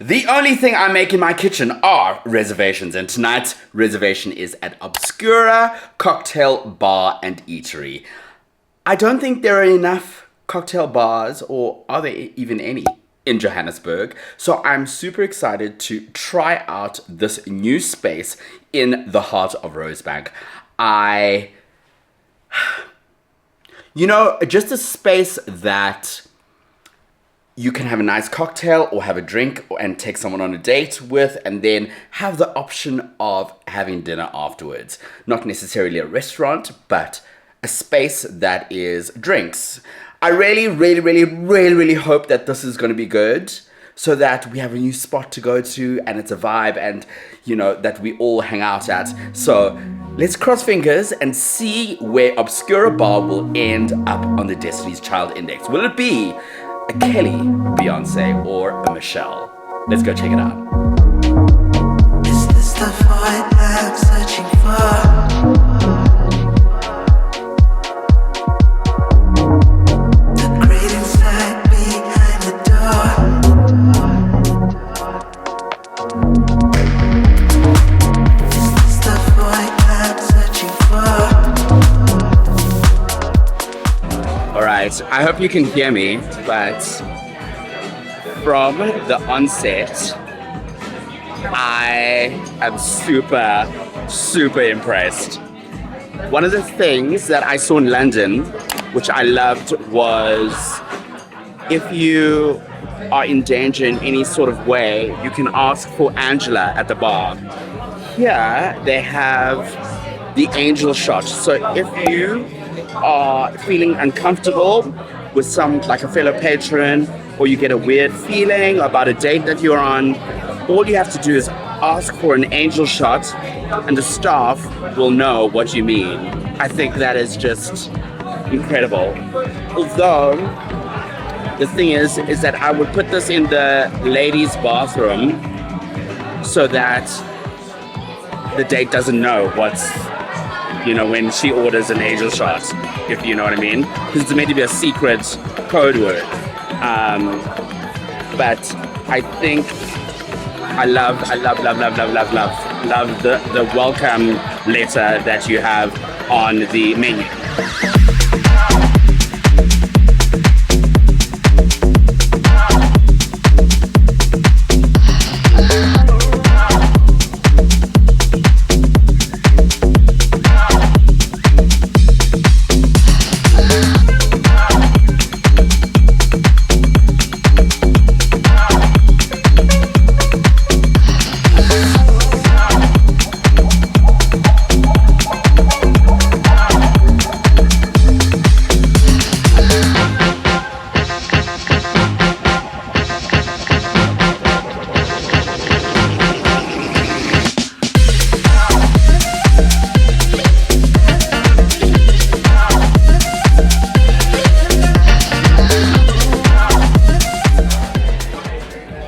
The only thing I make in my kitchen are reservations, and tonight's reservation is at Obscura Cocktail Bar and Eatery. I don't think there are enough cocktail bars, or are there even any, in Johannesburg, so I'm super excited to try out this new space in the heart of Rosebank. Just a space that you can have a nice cocktail or have a drink and take someone on a date with, and then have the option of having dinner afterwards. Not necessarily a restaurant, but a space that is drinks. I really hope that this is going to be good, so that we have a new spot to go to and it's a vibe, and that we all hang out at. So let's cross fingers and see where Obscura Bar will end up on the Destiny's Child Index. Will it be a Kelly, Beyonce, or a Michelle? Let's go check it out. Is this the void I'm searching for? The great inside behind the door. Is this the void I'm searching for? Alright, I hope you can hear me, but from the onset, I am super impressed. One of the things that I saw in London, which I loved, was if you are in danger in any sort of way, you can ask for Angela at the bar. Here, they have the angel shot. So if you are feeling uncomfortable with like a fellow patron, or you get a weird feeling about a date that you're on, all you have to do is ask for an angel shot and the staff will know what you mean. I think that is just incredible. Although, the thing is that I would put this in the ladies' bathroom so that the date doesn't know what's, when she orders an angel shot, if you know what I mean. Because it's meant to be a secret code word. But I think I love the welcome letter that you have on the menu.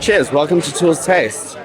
Cheers, welcome to Toolz Taste.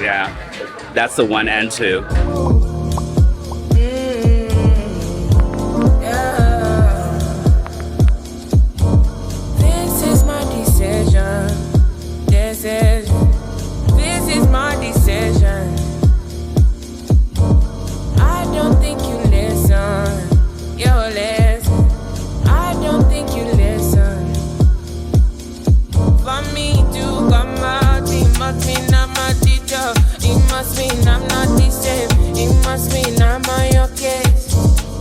Yeah, that's the 1 and 2. This is my decision. I don't think you listen. You listen. I don't think you listen. For me to come out, it must mean I'm a teacher. It must mean I'm not the same. It must mean I'm on your case.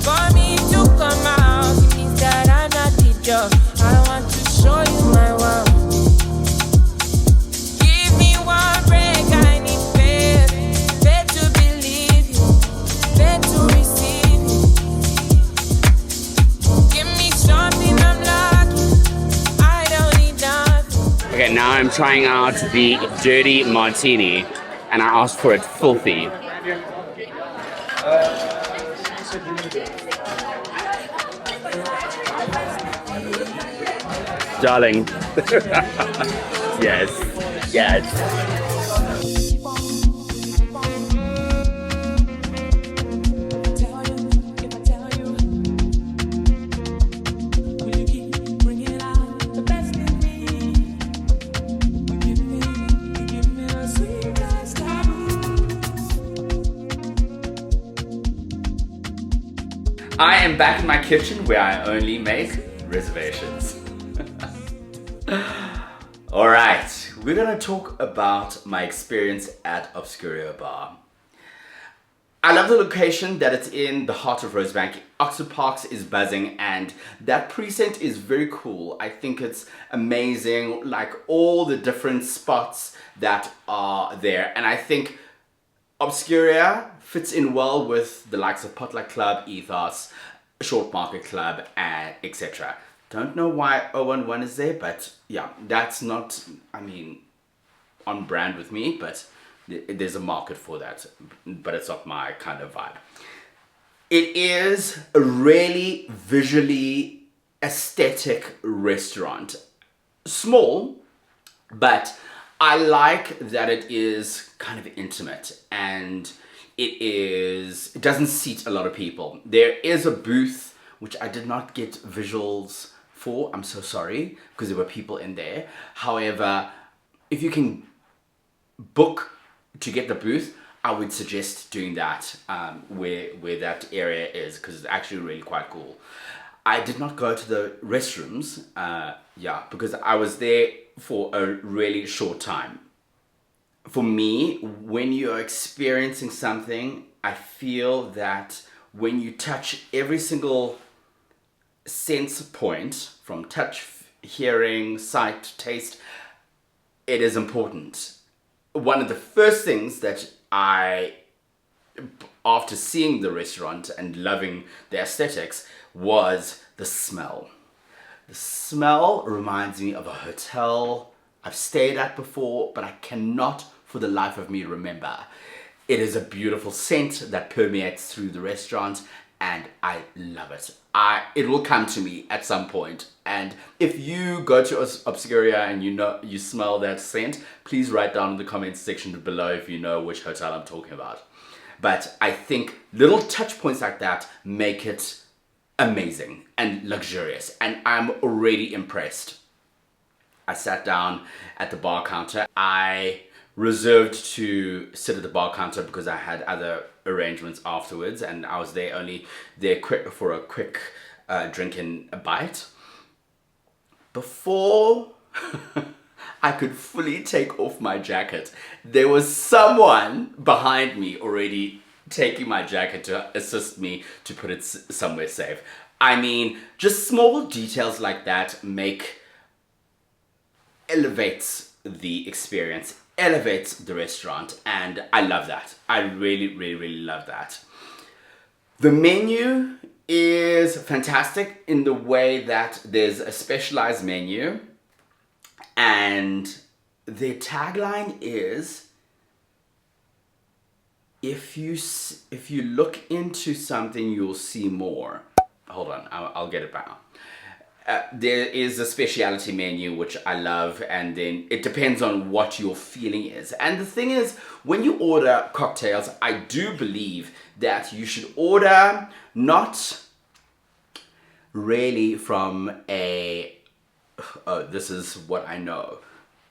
For me to come out, it means that I'm not teacher. I want to show you my world. Okay, now I'm trying out the dirty martini, and I asked for it filthy. Darling. Yes. Yes. I am back in my kitchen where I only make reservations. Alright, we're gonna talk about my experience at Obscura Bar. I love the location that it's in the heart of Rosebank. Oxford Parks is buzzing and that precinct is very cool. I think it's amazing, like all the different spots that are there. And I think Obscura fits in well with the likes of Potluck Club, Ethos, Short Market Club, and etc. Don't know why 011 is there, but yeah, that's not, I mean, on brand with me, but there's a market for that, but it's not my kind of vibe. It is a really visually aesthetic restaurant. Small, but I like that it is kind of intimate and it doesn't seat a lot of people. There is a booth which I did not get visuals for. I'm so sorry because there were people in there. However, if you can book to get the booth, I would suggest doing that where that area is because it's actually really quite cool. I did not go to the restrooms, because I was there for a really short time. For me, when you're experiencing something, I feel that when you touch every single sense point, from touch, hearing, sight, taste, it is important. One of the first things that after seeing the restaurant and loving the aesthetics, was the smell. The smell reminds me of a hotel I've stayed at before, but I cannot for the life of me remember. It is a beautiful scent that permeates through the restaurant and I love it. It will come to me at some point. And if you go to Obscura and you smell that scent, please write down in the comments section below if you know which hotel I'm talking about. But I think little touch points like that make it amazing and luxurious, and I'm already impressed. I sat down at the bar counter. I reserved to sit at the bar counter because I had other arrangements afterwards, and I was only there for a quick drink and a bite. Before I could fully take off my jacket, there was someone behind me already taking my jacket to assist me to put it somewhere safe. I mean, just small details like that elevates the experience, elevates the restaurant, and I love that. I really, really, really love that. The menu is fantastic in the way that there's a specialized menu, and their tagline is, if you look into something, you'll see more. Hold on, I'll get it back. There is a specialty menu, which I love, and then it depends on what your feeling is. And the thing is, when you order cocktails, I do believe that you should order not really from a, oh, this is what I know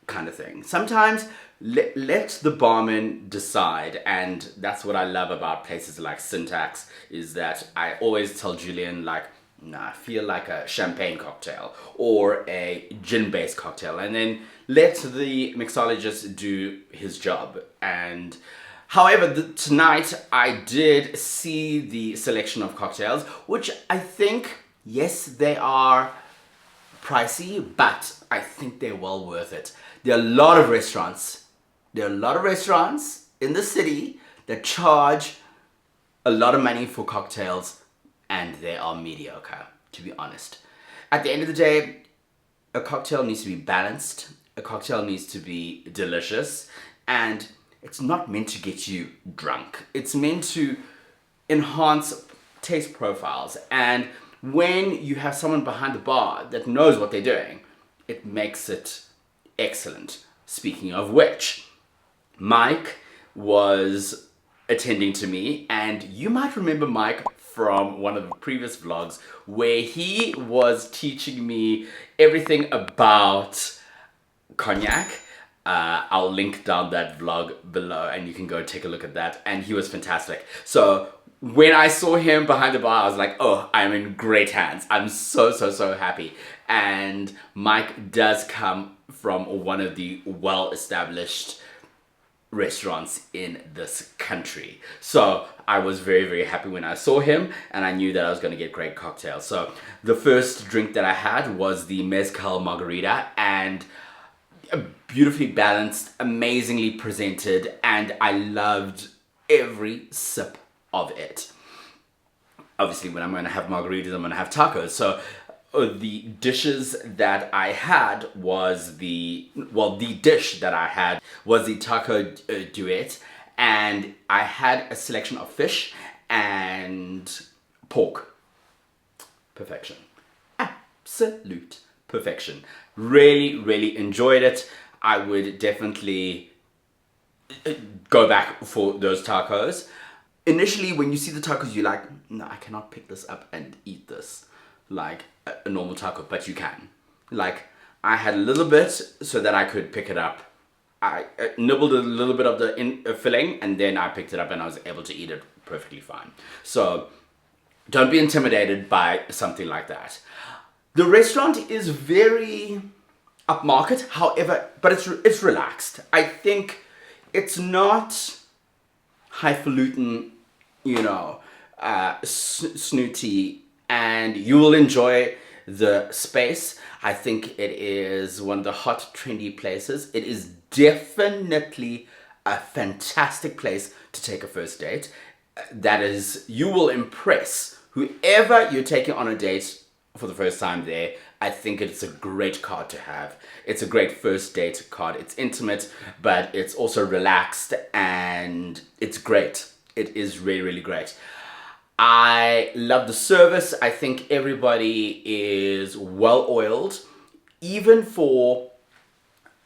kind of thing. Sometimes let the barman decide, and that's what I love about places like Syntax, is that I always tell Julian, like, nah, I feel like a champagne cocktail or a gin-based cocktail, and then let the mixologist do his job. And however, tonight I did see the selection of cocktails, which I think, yes, they are pricey, but I think they're well worth it. There are a lot of restaurants in the city that charge a lot of money for cocktails, and they are mediocre, to be honest. At the end of the day, a cocktail needs to be balanced, a cocktail needs to be delicious, and it's not meant to get you drunk. It's meant to enhance taste profiles, and when you have someone behind the bar that knows what they're doing, it makes it excellent. Speaking of which, Mike was attending to me, and you might remember Mike from one of the previous vlogs where he was teaching me everything about cognac. I'll link down that vlog below and you can go take a look at that, and he was fantastic. So when I saw him behind the bar, I was like, oh, I'm in great hands. I'm so happy. And Mike does come from one of the well-established restaurants in this country. So I was very happy when I saw him, and I knew that I was going to get great cocktails. So the first drink that I had was the Mezcal Margarita, and beautifully balanced, amazingly presented, and I loved every sip of it. Obviously, when I'm going to have margaritas, I'm going to have tacos. So the dishes that I had was the dish that I had was the taco duet, and I had a selection of fish and pork. Perfection. Absolute perfection. Really enjoyed it. I would definitely go back for those tacos. Initially, when you see the tacos, you're like, no, I cannot pick this up and eat this like a normal taco, but you can. Like, I had a little bit so that I could pick it up. I nibbled a little bit of the filling, and then I picked it up and I was able to eat it perfectly fine. So don't be intimidated by something like that. The restaurant is very upmarket, however, but it's relaxed. I think it's not highfalutin, snooty, and you will enjoy the space. I think it is one of the hot, trendy places. It is definitely a fantastic place to take a first date. That is, you will impress whoever you're taking on a date for the first time there. I think it's a great card to have. It's a great first date card. It's intimate, but it's also relaxed, and it's great. It is really great. I love the service. I think everybody is well oiled, even for,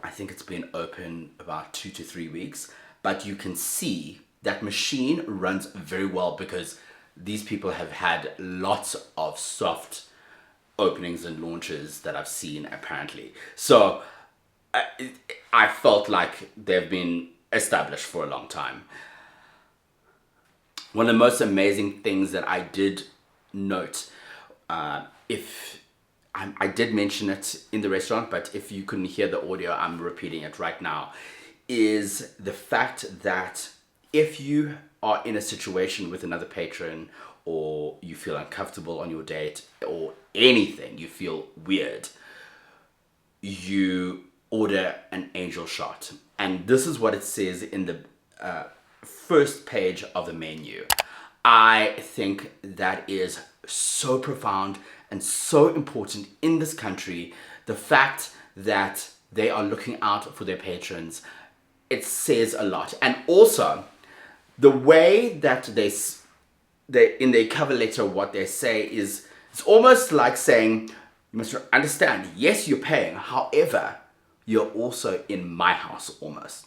I think it's been open about 2 to 3 weeks, but you can see that machine runs very well because these people have had lots of soft openings and launches that I've seen apparently. So I felt like they've been established for a long time. One of the most amazing things that I did note, I did mention it in the restaurant, but if you couldn't hear the audio, I'm repeating it right now, is the fact that if you are in a situation with another patron, or you feel uncomfortable on your date, or anything, you feel weird, you order an angel shot. And this is what it says in the first page of the menu. I think that is so profound and so important in this country. The fact that they are looking out for their patrons, it says a lot. And also, the way that they in their cover letter, what they say is, it's almost like saying, you must understand, yes, you're paying, however, you're also in my house almost.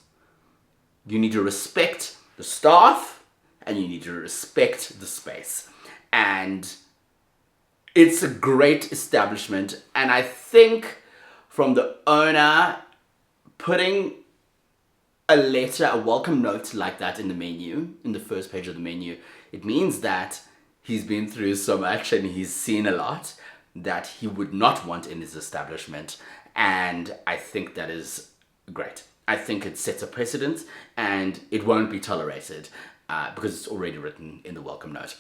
You need to respect the staff, and you need to respect the space. And it's a great establishment, and I think from the owner putting a letter, a welcome note like that in the menu, in the first page of the menu, it means that he's been through so much and he's seen a lot that he would not want in his establishment. And I think that is great. I think it sets a precedent and it won't be tolerated because it's already written in the welcome note.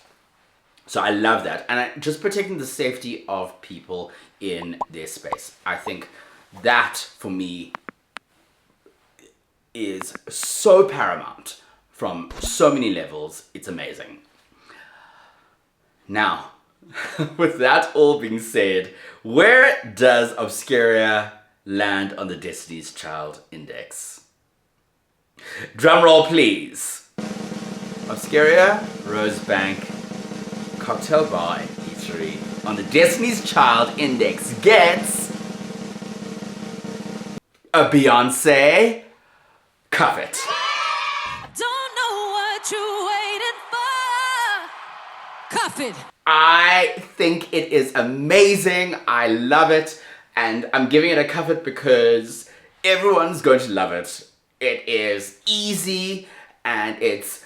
So I love that. And just protecting the safety of people in their space. I think that, for me, is so paramount from so many levels. It's amazing. Now, with that all being said, where does Obscura land on the Destiny's Child Index? Drum roll, please. Obscura, Rosebank, cocktail bar and eatery on the Destiny's Child Index gets a Beyonce. Cuff it. Don't know what you waited for. Cuff it. I think it is amazing. I love it. And I'm giving it a cuff it because everyone's going to love it. It is easy and it's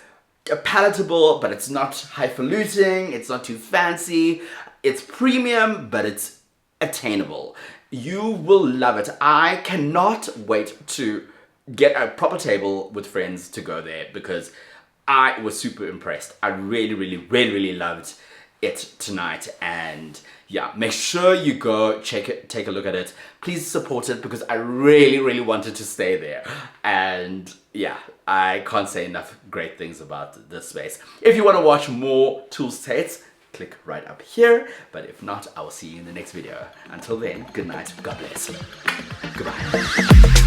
palatable, but it's not highfalutin. It's not too fancy. It's premium, but it's attainable. You will love it. I cannot wait to get a proper table with friends to go there because I was super impressed. I really loved it tonight. And yeah, make sure you go take a look at it. Please support it because I really wanted to stay there. And yeah, I can't say enough great things about this space. If you want to watch more Toolz Tates, click right up here. But if not, I will see you in the next video. Until then, good night, God bless. Goodbye.